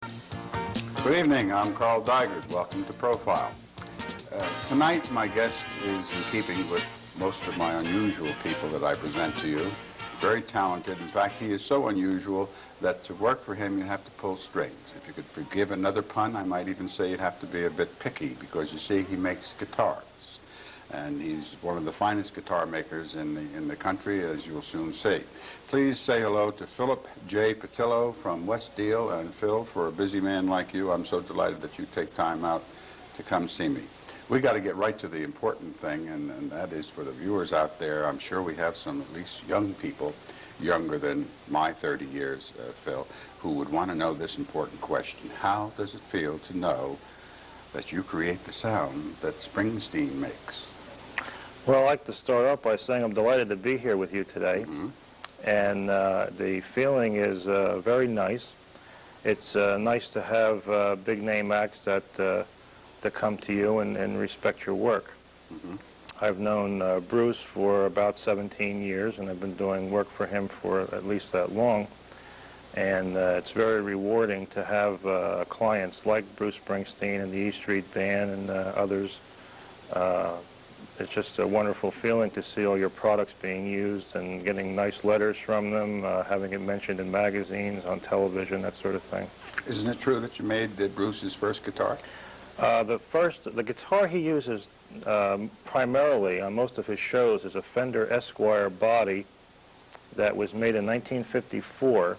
Good evening, I'm Karl Deigert. Welcome to Profile. Tonight my guest is in keeping with most of my unusual people that I present to you. Very talented. In fact, he is so unusual that to work for him you have to pull strings. If you could forgive another pun, I might even say you'd have to be a bit picky, because you see, he makes guitars. And he's one of the finest guitar makers in the country, as you'll soon see. Please say hello to Phillip J. Petillo from West Deal. And Phil, for a busy man like you, I'm so delighted that you take time out to come see me. We got to get right to the important thing, and that is for the viewers out there. I'm sure we have some, at least young people, younger than my 30 years, Phil, who would want to know this important question. How does it feel to know that you create the sound that Springsteen makes? Well, I'd like to start off by saying I'm delighted to be here with you today. And the feeling is very nice. It's nice to have big-name acts that come to you and respect your work. I've known Bruce for about 17 years, and I've been doing work for him for at least that long. And it's very rewarding to have clients like Bruce Springsteen and the E Street Band and others. It's just a wonderful feeling to see all your products being used and getting nice letters from them, having it mentioned in magazines, on television, that sort of thing. Isn't it true that you made Bruce's first guitar? The guitar he uses primarily on most of his shows is a Fender Esquire body that was made in 1954.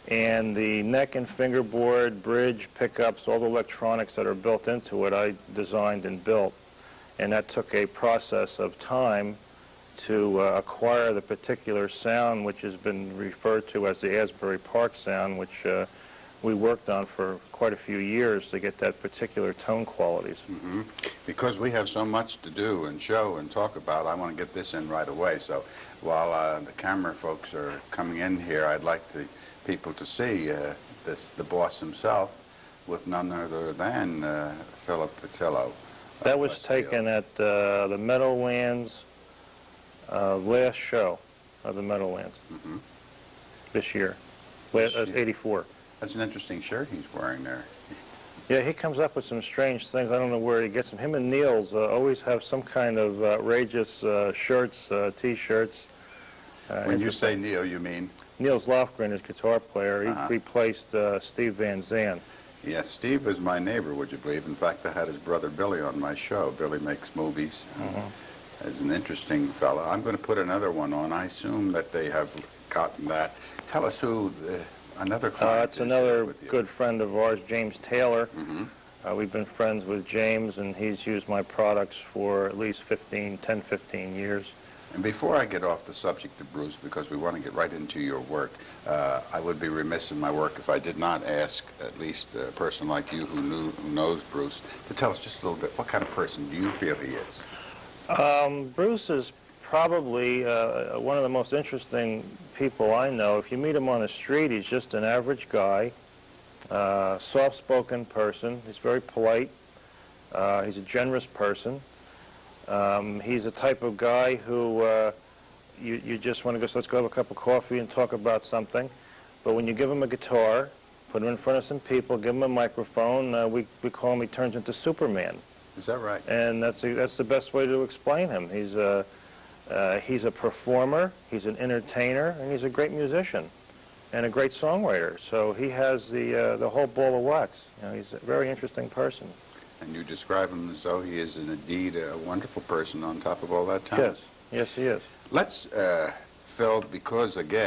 And the neck and fingerboard, bridge, pickups, all the electronics that are built into it, I designed and built. And that took a process of time to acquire the particular sound, which has been referred to as the Asbury Park sound, which we worked on for quite a few years to get that particular tone qualities. Because we have so much to do and show and talk about, I want to get this in right away. So while the camera folks are coming in here, I'd like people to see the boss himself with none other than Phillip Petillo. That was taken at the Meadowlands last show of the Meadowlands this year. Last 84. That's an interesting shirt he's wearing there. Yeah, he comes up with some strange things. I don't know where he gets them. Him and Niels always have some kind of outrageous shirts, T-shirts. When you say Neil, you mean? Niels Lofgren, his guitar player. He replaced Steve Van Zandt. Yes, Steve is my neighbor, would you believe? In fact, I had his brother Billy on my show. Billy makes movies. Is an interesting fellow. I'm going to put another one on. I assume that they have gotten that. Tell us who another client it's another good friend of ours, James Taylor. We've been friends with James, and he's used my products for at least 10, 15 years. And before I get off the subject of Bruce, because we want to get right into your work, I would be remiss in my work if I did not ask at least a person like you who knows Bruce to tell us just a little bit, what kind of person do you feel he is? Bruce is probably one of the most interesting people I know. If you meet him on the street, he's just an average guy, soft-spoken person. He's very polite. He's a generous person. He's a type of guy who you just want to go, so let's go have a cup of coffee and talk about something. But when you give him a guitar, put him in front of some people, give him a microphone, we call him, he turns into Superman. Is that right? And that's the best way to explain him. He's a performer, he's an entertainer, and he's a great musician and a great songwriter. So he has the whole ball of wax. You know, he's a very interesting person. And you describe him as though he is indeed a wonderful person on top of all that talent. Yes, yes he is. Let's, Phil, because again,